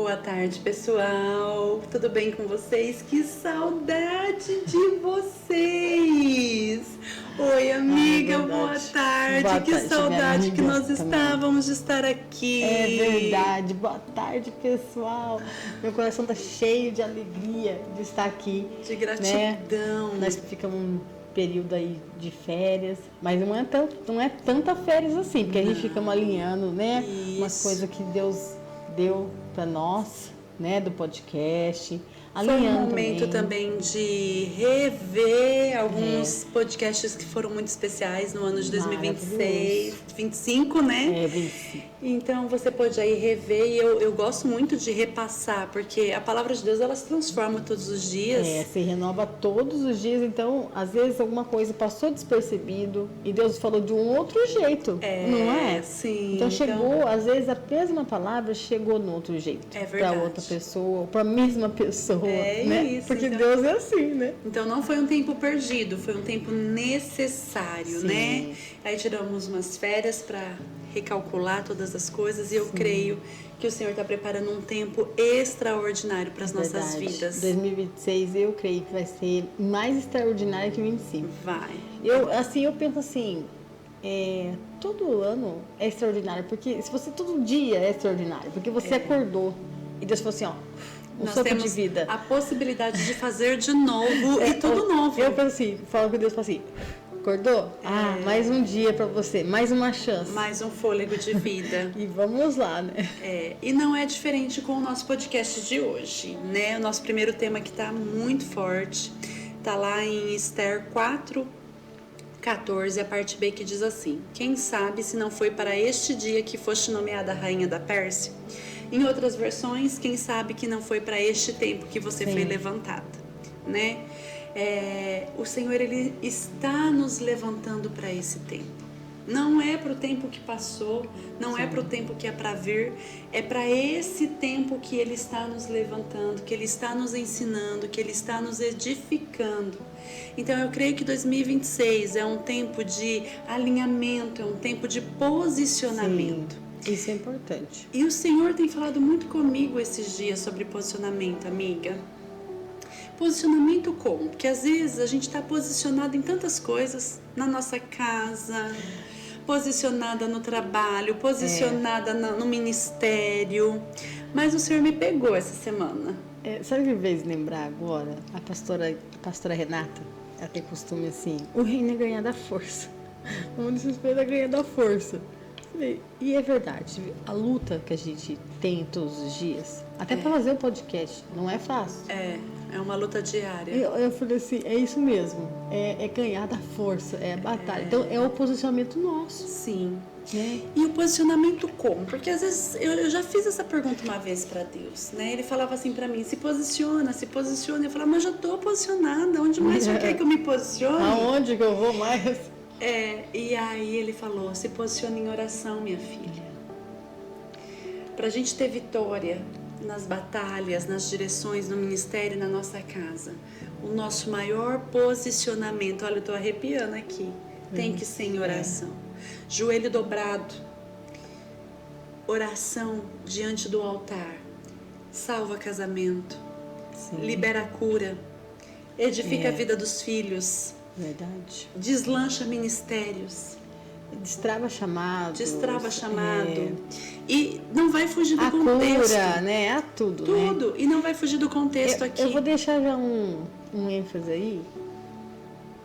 Boa tarde, pessoal. Tudo bem com vocês? Que saudade de vocês! Oi, amiga, boa tarde. Boa Que tarde, saudade que nós também. estávamos de estar aqui. É verdade. Boa tarde, pessoal. Meu coração tá cheio de alegria de estar aqui. De gratidão. Né? Nós ficamos um período aí de férias, mas não é tanta férias assim, porque a gente fica alinhando, né? Isso. Umas coisas que Deus deu para nós, né? Do podcast. Foi um momento também de rever alguns podcasts que foram muito especiais no ano de 2026, 25, né? É, 25. Então você pode aí rever e eu gosto muito de repassar, porque a palavra de Deus ela se transforma todos os dias. É, se renova todos os dias, então às vezes alguma coisa passou despercebido e Deus falou de um outro jeito, não é? Sim. Então chegou, às vezes a mesma palavra chegou no outro jeito. É verdade. Para outra pessoa, ou para a mesma pessoa, né? Isso. Porque então, Deus é assim, né? Então não foi um tempo perdido, foi um tempo necessário, Sim. né? Aí tiramos umas férias para recalcular todas as coisas e eu creio que o Senhor está preparando um tempo extraordinário para as nossas vidas. 2026 eu creio que vai ser mais extraordinário que 25. Vai. Eu penso assim, todo ano é extraordinário, porque se você todo dia é extraordinário, porque você acordou e Deus falou assim, ó, Nós sopro temos de vida. a possibilidade de fazer de novo e tudo novo. Eu penso assim, falo com Deus, falo assim, acordou? Mais um dia pra você, mais uma chance. Mais um fôlego de vida. E vamos lá, né? E não é diferente com o nosso podcast de hoje, né? O nosso primeiro tema que tá muito forte, tá lá em Esther 4:14, a parte B que diz assim: quem sabe se não foi para este dia que foste nomeada rainha da Pérsia? Em outras versões, quem sabe que não foi para este tempo que você foi levantada, né? O Senhor, Ele está nos levantando para esse tempo. Não é para o tempo que passou, não é para o tempo que é para vir, é para esse tempo que Ele está nos levantando, que Ele está nos ensinando, que Ele está nos edificando. Então eu creio que 2026 é um tempo de alinhamento, é um tempo de posicionamento. Sim. Isso é importante. E o Senhor tem falado muito comigo esses dias sobre posicionamento, amiga. Posicionamento como? Porque às vezes a gente está posicionado em tantas coisas, na nossa casa, posicionada no trabalho, posicionada no ministério. Mas o Senhor me pegou essa semana. Sabe o que me fez lembrar agora? A pastora Renata, ela tem costume assim, o reino é ganhar da força. O desespero é ganhar da força. E é verdade, a luta que a gente tem todos os dias, até para fazer o podcast, não é fácil. É uma luta diária. Eu falei assim, é isso mesmo, é ganhar da força, é a batalha. Então é o posicionamento nosso. Sim. Né? E o posicionamento como? Porque às vezes eu já fiz essa pergunta uma vez para Deus, né? Ele falava assim para mim, se posiciona. Eu falava, mas já estou posicionada, onde mais você quer que eu me posicione? Aonde que eu vou mais? E aí ele falou, se posicione em oração, minha filha. Pra gente ter vitória nas batalhas, nas direções, no ministério, na nossa casa, o nosso maior posicionamento, olha, eu tô arrepiando aqui, tem que ser em oração. Joelho dobrado, oração diante do altar, salva casamento, libera a cura, edifica a vida dos filhos. Verdade. Deslancha ministérios. Destrava chamado. E não vai fugir do contexto. A cura, né? A tudo. Tudo. Né? E não vai fugir do contexto aqui. Eu vou deixar já um ênfase aí.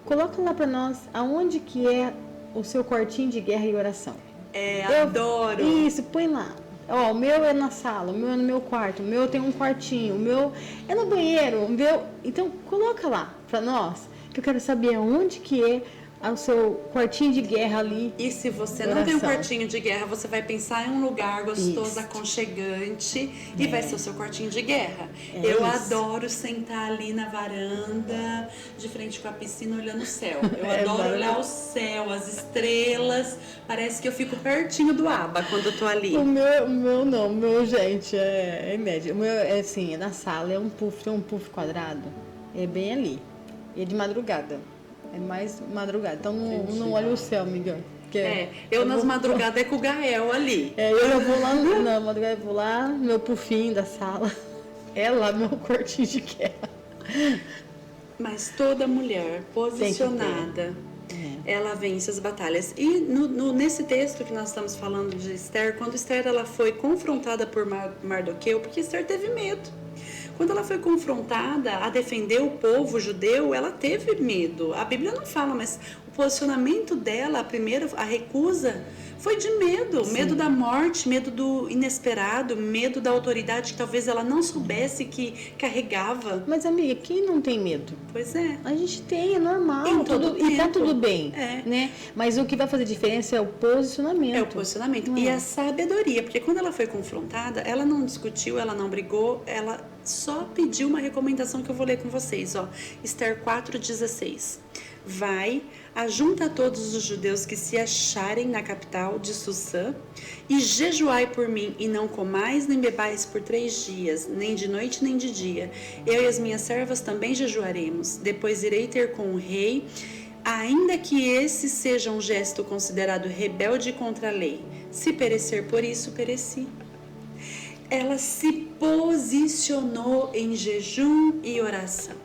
Coloca lá pra nós aonde que é o seu quartinho de guerra e oração. Adoro. Isso, põe lá. O meu é na sala, o meu é no meu quarto, o meu tem um quartinho, o meu é no banheiro, o meu... Então, coloca lá pra nós. Que eu quero saber aonde que é o seu quartinho de guerra ali. E se você não tem um quartinho de guerra, você vai pensar em um lugar gostoso, aconchegante, e vai ser o seu quartinho de guerra. Eu adoro sentar ali na varanda, de frente com a piscina, olhando o céu. Eu adoro olhar o céu, as estrelas. Parece que eu fico pertinho do Aba quando eu tô ali. O meu, gente, é médio. O meu é assim, é na sala, tem um puff quadrado. É bem ali. E é de madrugada. É mais madrugada. Então não olha o céu, amiga. Eu nas madrugadas é com o Gael ali. Eu vou lá na madrugada, eu vou lá no meu pufinho da sala. É lá meu quartinho de guerra. Mas toda mulher posicionada, ela vence as batalhas. E nesse texto que nós estamos falando de Esther, quando Esther ela foi confrontada por Mardoqueu, porque Esther teve medo. Quando ela foi confrontada a defender o povo judeu, ela teve medo. A Bíblia não fala, mas o posicionamento dela, a recusa, foi de medo. Sim. Medo da morte, medo do inesperado, medo da autoridade que talvez ela não soubesse que carregava. Mas, amiga, quem não tem medo? Pois é. A gente tem, é normal. E tá tudo bem. Né? Mas o que vai fazer diferença é o posicionamento. É o posicionamento. E a sabedoria. Porque quando ela foi confrontada, ela não discutiu, ela não brigou, ela só pediu uma recomendação que eu vou ler com vocês. Esther 4,16. Vai, ajunta todos os judeus que se acharem na capital de Sussã e jejuai por mim, e não comais nem bebais por 3 dias, nem de noite nem de dia. Eu e as minhas servas também jejuaremos. Depois irei ter com o rei, ainda que esse seja um gesto considerado rebelde contra a lei. Se perecer por isso, pereci. Ela se posicionou em jejum e oração.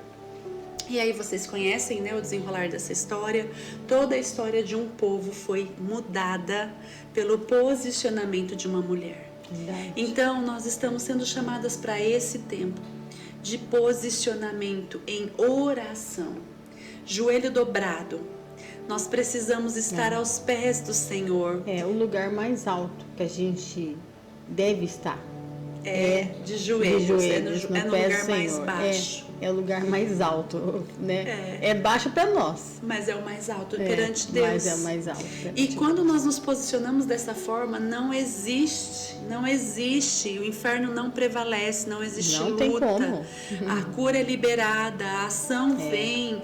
E aí vocês conhecem, né, o desenrolar dessa história. Toda a história de um povo foi mudada pelo posicionamento de uma mulher. Verdade. Então nós estamos sendo chamadas para esse tempo de posicionamento em oração, joelho dobrado. Nós precisamos estar aos pés do Senhor. É o lugar mais alto que a gente deve estar. De joelhos, no lugar mais baixo. É o lugar mais alto, né? É baixo para nós. Mas é o mais alto perante Deus. Mas é o mais alto. E quando nós nos posicionamos dessa forma, não existe. O inferno não prevalece, não existe luta. Tem como. A cura é liberada, a ação vem,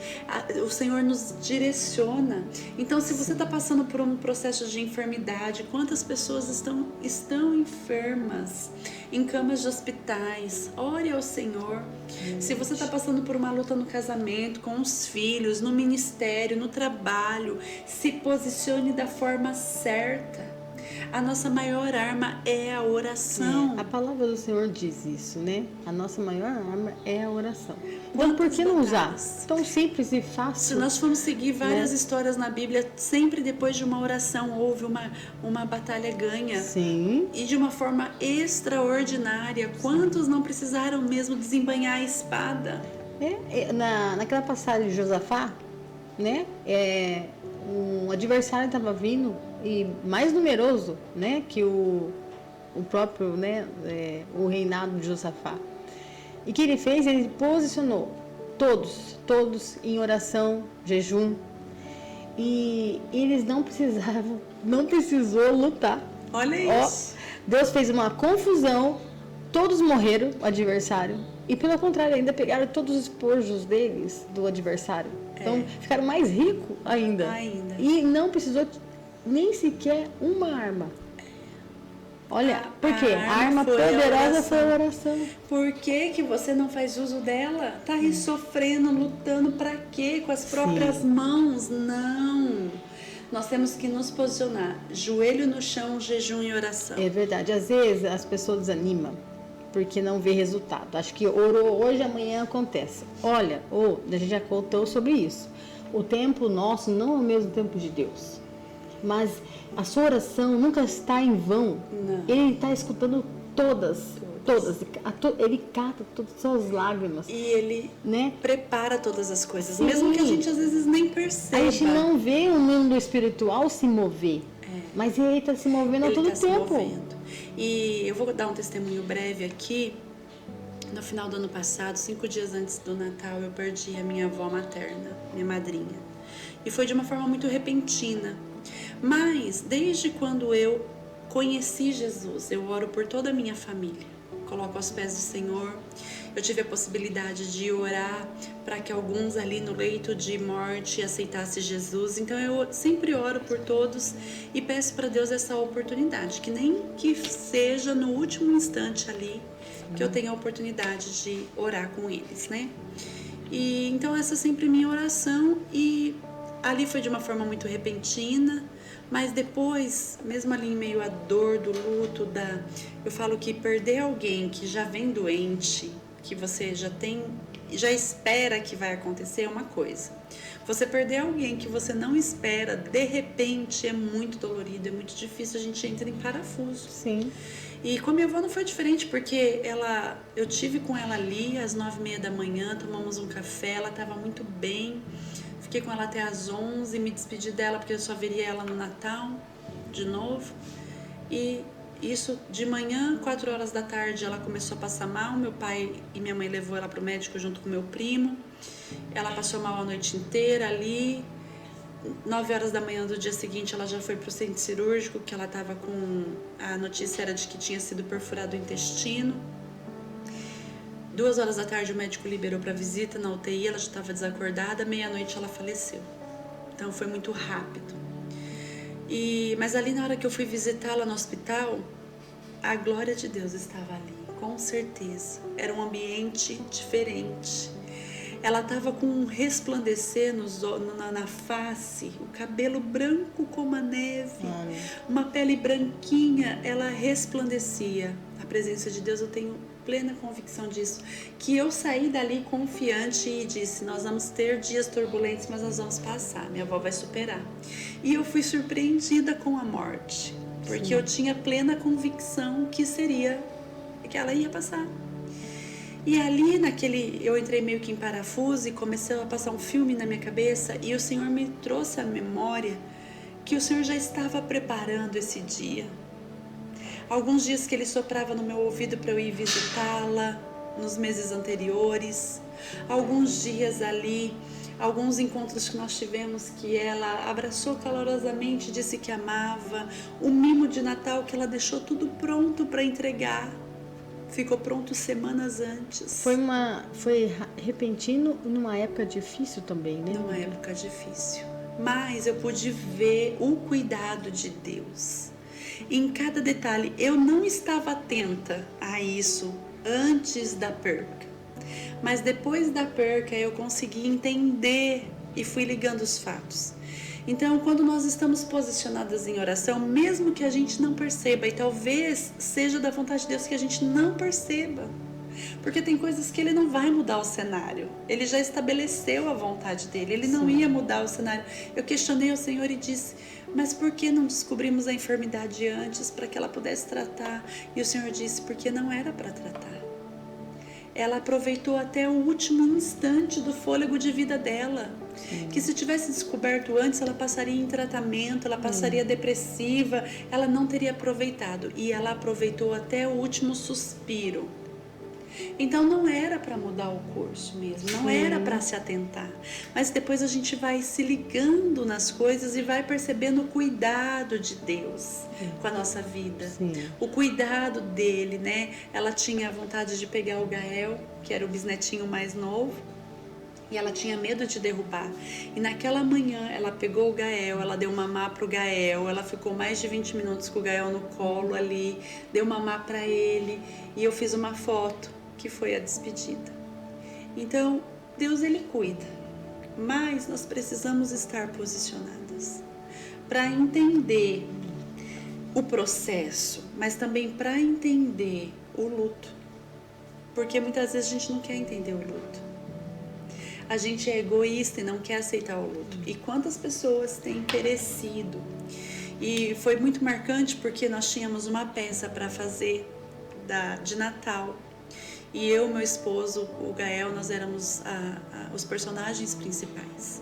o Senhor nos direciona. Então, se você está passando por um processo de enfermidade, quantas pessoas estão enfermas? Em camas de hospitais, ore ao Senhor. Se você está passando por uma luta no casamento, com os filhos, no ministério, no trabalho, se posicione da forma certa. A nossa maior arma é a oração. A palavra do Senhor diz isso, né? A nossa maior arma é a oração. Então, por que não usar? Tão simples e fácil. Se nós formos seguir várias histórias na Bíblia, sempre depois de uma oração houve uma batalha ganha. Sim. E de uma forma extraordinária. Quantos não precisaram mesmo desembainhar a espada? Naquela passagem de Josafá, né? Um adversário estava vindo e mais numeroso, né? Que o próprio, né? O reinado de Josafá. E o que ele fez? Ele posicionou todos em oração, jejum. E eles não precisou lutar. Olha isso. Deus fez uma confusão, todos morreram, o adversário. E pelo contrário, ainda pegaram todos os espojos deles, do adversário. Então ficaram mais ricos ainda. E não precisou nem sequer uma arma. Olha, por quê? A arma poderosa foi a oração. Por que você não faz uso dela? Tá aí sofrendo, lutando, pra quê? Com as próprias mãos? Não. Nós temos que nos posicionar, joelho no chão, jejum e oração. É verdade. Às vezes as pessoas desanimam porque não vê resultado. Acho que orou hoje, amanhã acontece. Olha, a gente já contou sobre isso. O tempo nosso não é o mesmo tempo de Deus. Mas a sua oração nunca está em vão. Não. Ele está escutando todas. Ele cata todas as suas lágrimas. E ele prepara todas as coisas. Sim. Mesmo que a gente às vezes nem perceba. A gente não vê o mundo espiritual se mover. Mas ele está se movendo a todo tempo. E eu vou dar um testemunho breve aqui. No final do ano passado, 5 dias antes do Natal, eu perdi a minha avó materna, minha madrinha. E foi de uma forma muito repentina. Mas, desde quando eu conheci Jesus, eu oro por toda a minha família. Coloco aos pés do Senhor. Eu tive a possibilidade de orar para que alguns ali no leito de morte aceitassem Jesus. Então eu sempre oro por todos e peço para Deus essa oportunidade, que nem que seja no último instante ali que eu tenha a oportunidade de orar com eles, né? E então essa é sempre minha oração, e ali foi de uma forma muito repentina. Mas depois, mesmo ali em meio à dor do luto, eu falo que perder alguém que já vem doente, que você já espera que vai acontecer, é uma coisa. Você perder alguém que você não espera, de repente, é muito dolorido, é muito difícil, a gente entra em parafuso. Sim. E com a minha avó não foi diferente, porque eu tive com ela ali às 9h30 da manhã, tomamos um café, ela estava muito bem. Fiquei com ela até às 11h, me despedi dela porque eu só veria ela no Natal de novo. E isso de manhã, 4h da tarde, ela começou a passar mal. Meu pai e minha mãe levou ela pro médico junto com meu primo. Ela passou mal a noite inteira ali. 9h da manhã do dia seguinte, ela já foi pro centro cirúrgico, que ela estava com... A notícia era de que tinha sido perfurado o intestino. 2h da tarde o médico liberou para visita na UTI, ela já estava desacordada, meia-noite ela faleceu. Então foi muito rápido. Mas ali na hora que eu fui visitá-la no hospital, a glória de Deus estava ali, com certeza. Era um ambiente diferente. Ela estava com um resplandecer na face, o cabelo branco como a neve, uma pele branquinha, ela resplandecia. A presença de Deus, eu tenho plena convicção disso, que eu saí dali confiante e disse, nós vamos ter dias turbulentos, mas nós vamos passar, minha avó vai superar. E eu fui surpreendida com a morte, porque Sim. eu tinha plena convicção que ela ia passar. E ali eu entrei meio que em parafuso e começou a passar um filme na minha cabeça e o Senhor me trouxe à memória que o Senhor já estava preparando esse dia. Alguns dias que Ele soprava no meu ouvido para eu ir visitá-la nos meses anteriores. Alguns dias ali, alguns encontros que nós tivemos que ela abraçou calorosamente, disse que amava. O mimo de Natal que ela deixou tudo pronto para entregar. Ficou pronto semanas antes. Foi repentino numa época difícil também, né? Numa época difícil. Mas eu pude ver o cuidado de Deus. Em cada detalhe, eu não estava atenta a isso antes da perca. Mas depois da perca eu consegui entender e fui ligando os fatos. Então, quando nós estamos posicionadas em oração, mesmo que a gente não perceba, e talvez seja da vontade de Deus que a gente não perceba, porque tem coisas que Ele não vai mudar o cenário, Ele já estabeleceu a vontade dEle, Ele não ia mudar o cenário. Eu questionei ao Senhor e disse, mas por que não descobrimos a enfermidade antes para que ela pudesse tratar? E o Senhor disse, porque não era para tratar. Ela aproveitou até o último instante do fôlego de vida dela. Sim. Que se tivesse descoberto antes, ela passaria em tratamento, ela passaria depressiva, ela não teria aproveitado. E ela aproveitou até o último suspiro. Então não era para mudar o curso mesmo, não era para se atentar. Mas depois a gente vai se ligando nas coisas e vai percebendo o cuidado de Deus com a nossa vida. Sim. O cuidado dele, né? Ela tinha vontade de pegar o Gael, que era o bisnetinho mais novo, e ela tinha medo de derrubar. E naquela manhã ela pegou o Gael, ela deu mamá pro Gael, ela ficou mais de 20 minutos com o Gael no colo ali, deu mamá para ele, e eu fiz uma foto, que foi a despedida. Então, Deus Ele cuida, mas nós precisamos estar posicionadas para entender o processo, mas também para entender o luto, porque muitas vezes a gente não quer entender o luto. A gente é egoísta e não quer aceitar o luto. E quantas pessoas têm perecido? E foi muito marcante porque nós tínhamos uma peça para fazer de Natal. E eu, meu esposo, o Gael, nós éramos os personagens principais.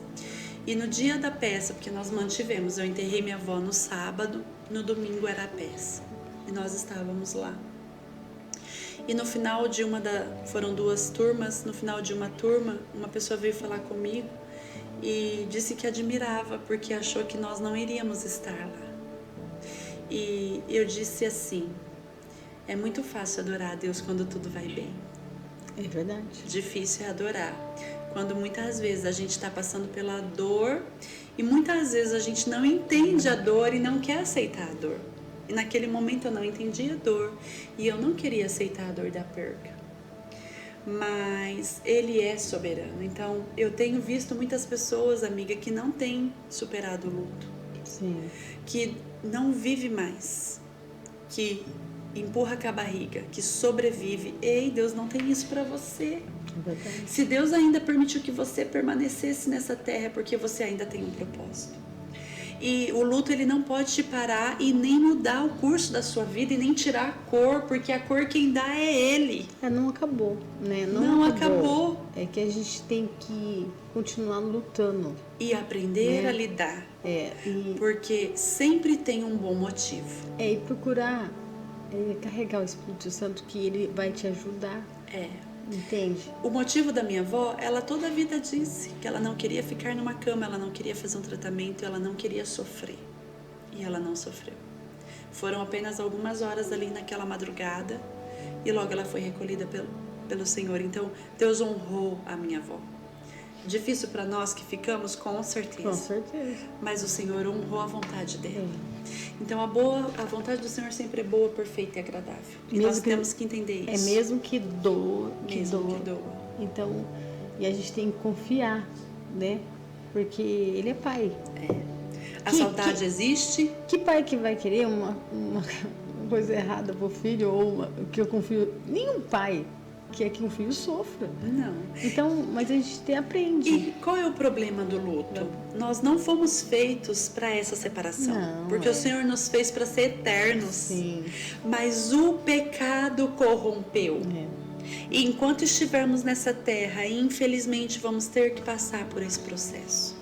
E no dia da peça, porque nós mantivemos, eu enterrei minha avó no sábado, no domingo era a peça. E nós estávamos lá. E no final de foram 2 turmas, no final de uma turma, uma pessoa veio falar comigo e disse que admirava, porque achou que nós não iríamos estar lá. E eu disse assim, é muito fácil adorar a Deus quando tudo vai bem. É verdade. Difícil é adorar quando muitas vezes a gente está passando pela dor e muitas vezes a gente não entende a dor e não quer aceitar a dor. E naquele momento eu não entendi a dor e eu não queria aceitar a dor da perca. Mas Ele é soberano. Então eu tenho visto muitas pessoas, amiga, que não têm superado o luto. Sim. que não vive mais, que empurra com a barriga, que sobrevive. Ei, Deus não tem isso para você. É verdade. Se Deus ainda permitiu que você permanecesse nessa terra, é porque você ainda tem um propósito. E o luto, ele não pode te parar e nem mudar o curso da sua vida e nem tirar a cor, porque a cor quem dá é Ele. Não acabou, né? Não acabou. É que a gente tem que continuar lutando. E aprender Né? a lidar. E Porque sempre tem um bom motivo. e procurar carregar o Espírito Santo, que ele vai te ajudar. Entende? O motivo da minha avó, ela toda a vida disse que ela não queria ficar numa cama, ela não queria fazer um tratamento, ela não queria sofrer. E ela não sofreu. Foram apenas algumas horas ali naquela madrugada e logo ela foi recolhida pelo Senhor. Então, Deus honrou a minha avó. Difícil para nós que ficamos, com certeza. Com certeza. Mas o Senhor honrou a vontade dela. Então, a vontade do Senhor sempre é boa, perfeita e agradável. E Mesmo nós que- temos que entender isso. Mesmo que doa, Mesmo que doa. Então, e a gente tem que confiar, né? Porque ele é pai. A saudade existe. Que pai que vai querer uma coisa errada pro filho ou que eu confio? Nenhum pai quer que um filho sofra. Não. Então, mas a gente aprende. E qual é o problema do luto? Nós não fomos feitos para essa separação. Não, porque o Senhor nos fez para ser eternos. Sim. Mas o pecado corrompeu. E enquanto estivermos nessa terra, infelizmente vamos ter que passar por esse processo.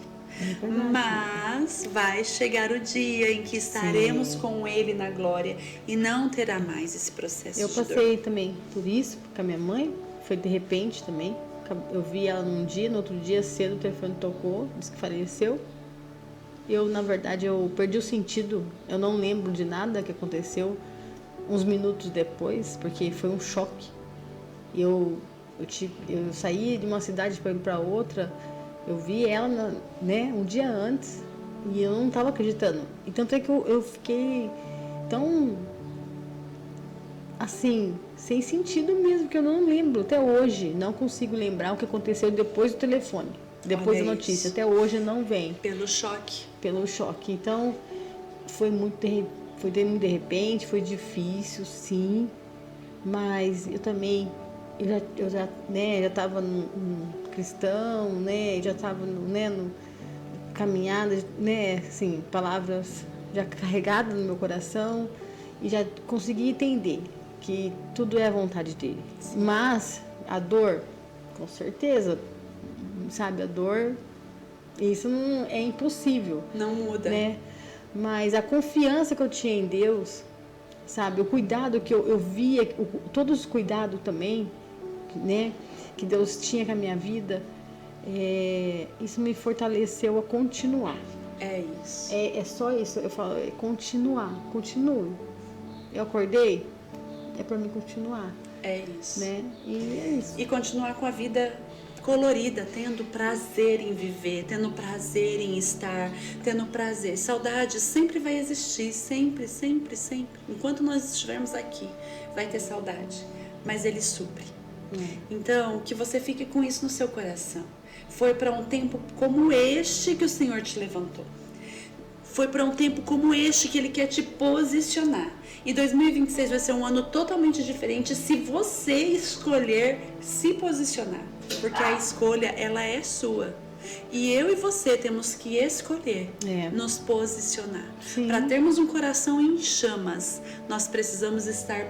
Mas vai chegar o dia em que estaremos com Ele na glória e não terá mais esse processo Eu de dor. passei também por isso com a minha mãe, foi de repente também. Eu vi ela num dia, no outro dia cedo o telefone tocou, disse que faleceu. Na verdade, eu perdi o sentido, eu não lembro de nada que aconteceu uns minutos depois, porque foi um choque. Eu saí de uma cidade para ir para outra, eu vi ela, né, um dia antes e eu não estava acreditando. E tanto é que eu fiquei tão assim, sem sentido mesmo, que eu não lembro até hoje, não consigo lembrar o que aconteceu depois do telefone, depois Olha da notícia. isso. Até hoje não vem. Pelo choque. Pelo choque. Então, foi muito de repente, foi difícil, sim, mas eu também, eu já estava no cristão, né, já estava no caminhada, né, assim, palavras já carregadas no meu coração e já consegui entender que tudo é a vontade dele. Mas a dor, com certeza, sabe, a dor, isso não é impossível. Não muda. Né? Mas a confiança que eu tinha em Deus, sabe, o cuidado que eu via, todos os cuidados também, né, que Deus tinha com a minha vida, isso me fortaleceu a continuar. É isso. É só isso, eu falo, continuar, continue. Eu acordei, é para mim continuar, É isso. né? E é isso. E continuar com a vida colorida, tendo prazer em viver, tendo prazer em estar, tendo prazer. Saudade sempre vai existir, sempre, sempre, sempre. Enquanto nós estivermos aqui, vai ter saudade, mas Ele supre. Então, que você fique com isso no seu coração. Foi para um tempo como este que o Senhor te levantou. Foi para um tempo como este que Ele quer te posicionar. E 2026 vai ser um ano totalmente diferente se você escolher se posicionar. Porque a escolha, ela é sua. E eu e você temos que escolher nos posicionar. Para termos um coração em chamas, nós precisamos estar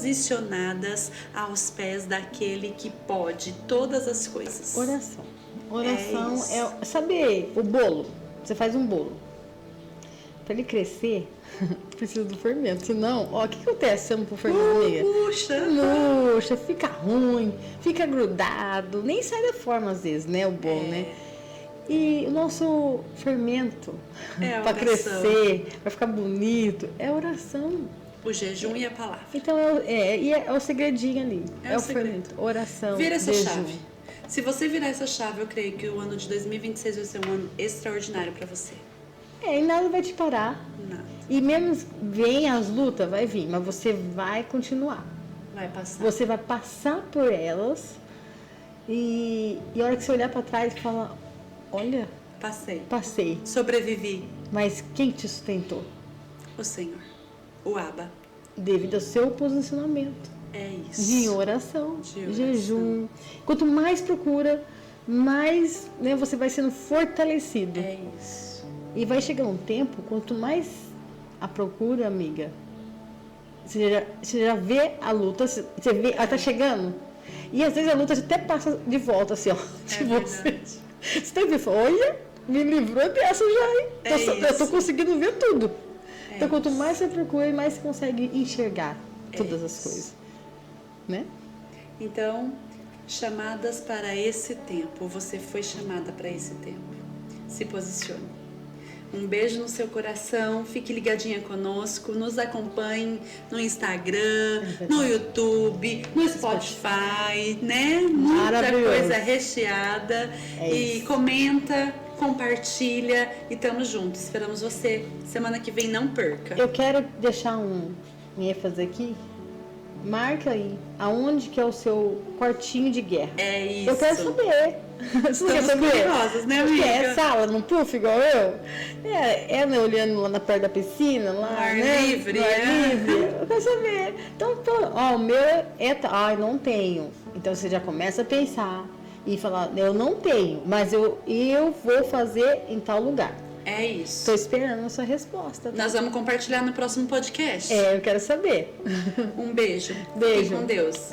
posicionadas aos pés daquele que pode todas as coisas. Oração. Oração sabe o bolo? Você faz um bolo. Para ele crescer, precisa do fermento. Senão, o que acontece se eu não pôr fermento, amiga? Murcha, fica ruim, fica grudado, nem sai da forma às vezes, né? O bolo, né? E o nosso fermento, para crescer, para ficar bonito, é oração. O jejum e a palavra. Então, é o segredinho ali. É o segredo. fermento. Oração, Vira essa jejum. chave. Se você virar essa chave, eu creio que o ano de 2026 vai ser um ano extraordinário para você. E nada vai te parar. Nada. E mesmo vem as lutas, vai vir, mas você vai continuar. Vai passar. Você vai passar por elas e a hora que você olhar para trás e falar, olha, Passei. passei. Sobrevivi. Mas quem te sustentou? O Senhor, o Abba. Devido ao seu posicionamento. É isso. De oração, De oração. jejum. Quanto mais procura, mais, né, você vai sendo fortalecido. É isso. E vai chegar um tempo, quanto mais a procura, amiga, você já vê a luta, você vê, ela tá chegando. E às vezes a luta até passa de volta, assim, ó. De você. verdade. Você tá vendo? Olha, me livrou dessa já, hein? Eu tô isso. conseguindo ver tudo. É Então, quanto isso. mais você procura, mais você consegue enxergar todas as isso. coisas. Né? Então, chamadas para esse tempo. Você foi chamada para esse tempo. Se posicione. Um beijo no seu coração. Fique ligadinha conosco. Nos acompanhe no Instagram, no YouTube, no Spotify, né? Muita Maravilhoso. coisa recheada. É E isso. comenta, compartilha e tamo junto. Esperamos você. Semana que vem não perca. Eu quero deixar um ênfase aqui. Marca aí aonde que é o seu quartinho de guerra. É isso. Eu quero saber. Você quer Estamos saber? curiosas, né, Você amiga? É sala no puff igual eu? Né, olhando lá na perto da piscina, lá, No ar né? livre, No ar é. livre. Eu quero saber. Então, ó, o meu ai, não tenho. Então você já começa a pensar e falar, eu não tenho, mas eu vou fazer em tal lugar. É isso. Estou esperando a sua resposta. Tá? Nós vamos compartilhar no próximo podcast. Eu quero saber. Um beijo. Beijo. Fique com Deus.